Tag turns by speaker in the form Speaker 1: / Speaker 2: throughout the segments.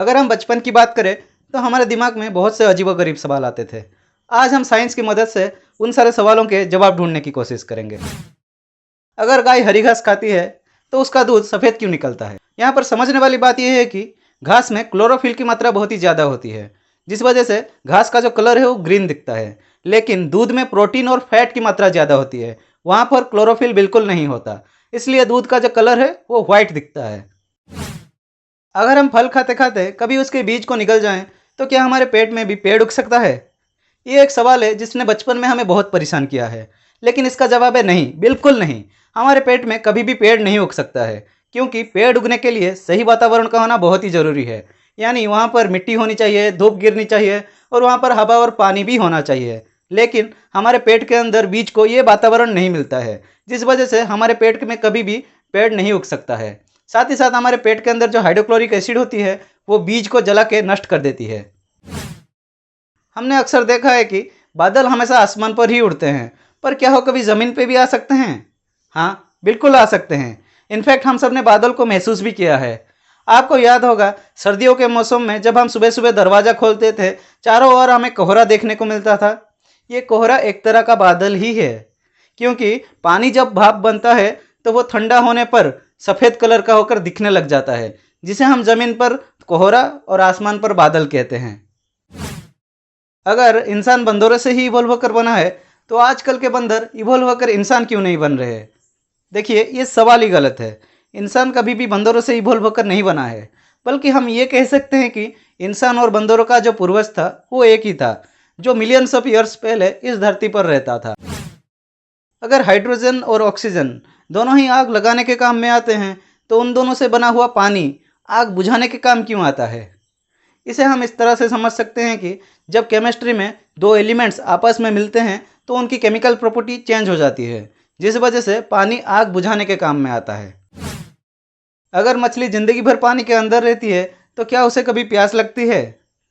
Speaker 1: अगर हम बचपन की बात करें तो हमारे दिमाग में बहुत से अजीबोगरीब सवाल आते थे। आज हम साइंस की मदद से उन सारे सवालों के जवाब ढूंढने की कोशिश करेंगे। अगर गाय हरी घास खाती है तो उसका दूध सफ़ेद क्यों निकलता है? यहाँ पर समझने वाली बात यह है कि घास में क्लोरोफिल की मात्रा बहुत ही ज़्यादा होती है, जिस वजह से घास का जो कलर है वो ग्रीन दिखता है। लेकिन दूध में प्रोटीन और फैट की मात्रा ज़्यादा होती है, वहाँ पर क्लोरोफिल बिल्कुल नहीं होता, इसलिए दूध का जो कलर है वो वाइट दिखता है। अगर हम फल खाते खाते कभी उसके बीज को निकल जाएं तो क्या हमारे पेट में भी पेड़ उग सकता है? ये एक सवाल है जिसने बचपन में हमें बहुत परेशान किया है। लेकिन इसका जवाब है नहीं, बिल्कुल नहीं। हमारे पेट में कभी भी पेड़ नहीं उग सकता है, क्योंकि पेड़ उगने के लिए सही वातावरण का होना बहुत ही ज़रूरी है। यानी वहाँ पर मिट्टी होनी चाहिए, धूप गिरनी चाहिए और वहाँ पर हवा और पानी भी होना चाहिए। लेकिन हमारे पेट के अंदर बीज को ये वातावरण नहीं मिलता है, जिस वजह से हमारे पेट में कभी भी पेड़ नहीं उग सकता है। साथ ही साथ हमारे पेट के अंदर जो हाइड्रोक्लोरिक एसिड होती है वो बीज को जला के नष्ट कर देती है। हमने अक्सर देखा है कि बादल हमेशा आसमान पर ही उड़ते हैं, पर क्या वो कभी ज़मीन पे भी आ सकते हैं? हाँ, बिल्कुल आ सकते हैं। इनफैक्ट हम सब ने बादल को महसूस भी किया है। आपको याद होगा, सर्दियों के मौसम में जब हम सुबह सुबह दरवाज़ा खोलते थे, चारों ओर हमें कोहरा देखने को मिलता था। ये कोहरा एक तरह का बादल ही है, क्योंकि पानी जब भाप बनता है तो वो ठंडा होने पर सफ़ेद कलर का होकर दिखने लग जाता है, जिसे हम ज़मीन पर कोहरा और आसमान पर बादल कहते हैं। अगर इंसान बंदरों से ही इवॉल्व होकर बना है तो आजकल के बंदर इवॉल्व होकर इंसान क्यों नहीं बन रहे? देखिए, ये सवाल ही गलत है। इंसान कभी भी बंदरों से इवॉल्व होकर नहीं बना है, बल्कि हम ये कह सकते हैं कि इंसान और बंदरों का जो पूर्वज था वो एक ही था, जो मिलियंस ऑफ ईयर्स पहले इस धरती पर रहता था। अगर हाइड्रोजन और ऑक्सीजन दोनों ही आग लगाने के काम में आते हैं, तो उन दोनों से बना हुआ पानी आग बुझाने के काम क्यों आता है? इसे हम इस तरह से समझ सकते हैं कि जब केमिस्ट्री में दो एलिमेंट्स आपस में मिलते हैं तो उनकी केमिकल प्रॉपर्टी चेंज हो जाती है, जिस वजह से पानी आग बुझाने के काम में आता है। अगर मछली जिंदगी भर पानी के अंदर रहती है तो क्या उसे कभी प्यास लगती है?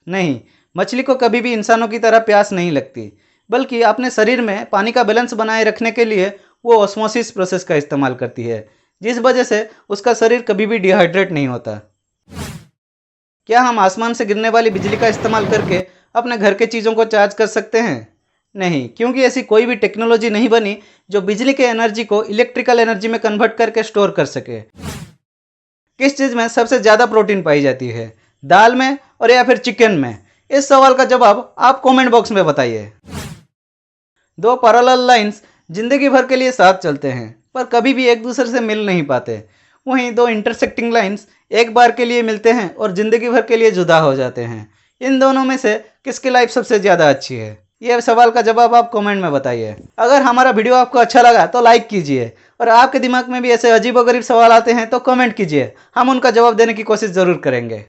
Speaker 1: नहीं, मछली को कभी भी इंसानों की तरह प्यास नहीं लगती, बल्कि अपने शरीर में पानी का बैलेंस बनाए रखने के लिए वो ऑस्मोसिस प्रोसेस का इस्तेमाल करती है, जिस वजह से उसका शरीर कभी भी डिहाइड्रेट नहीं होता। क्या हम आसमान से गिरने वाली बिजली का इस्तेमाल करके अपने घर के चीज़ों को चार्ज कर सकते हैं? नहीं, क्योंकि ऐसी कोई भी टेक्नोलॉजी नहीं बनी जो बिजली के एनर्जी को इलेक्ट्रिकल एनर्जी में कन्वर्ट करके स्टोर कर सके। किस चीज़ में सबसे ज़्यादा प्रोटीन पाई जाती है, दाल में और या फिर चिकन में? इस सवाल का जवाब आप कमेंट बॉक्स में बताइए। दो पैरेलल लाइंस जिंदगी भर के लिए साथ चलते हैं, पर कभी भी एक दूसरे से मिल नहीं पाते। वहीं दो इंटरसेक्टिंग लाइंस एक बार के लिए मिलते हैं और ज़िंदगी भर के लिए जुदा हो जाते हैं। इन दोनों में से किसकी लाइफ सबसे ज़्यादा अच्छी है? ये सवाल का जवाब आप कमेंट में बताइए। अगर हमारा वीडियो आपको अच्छा लगा तो लाइक कीजिए, और आपके दिमाग में भी ऐसे अजीबोगरीब सवाल आते हैं तो कमेंट कीजिए, हम उनका जवाब देने की कोशिश ज़रूर करेंगे।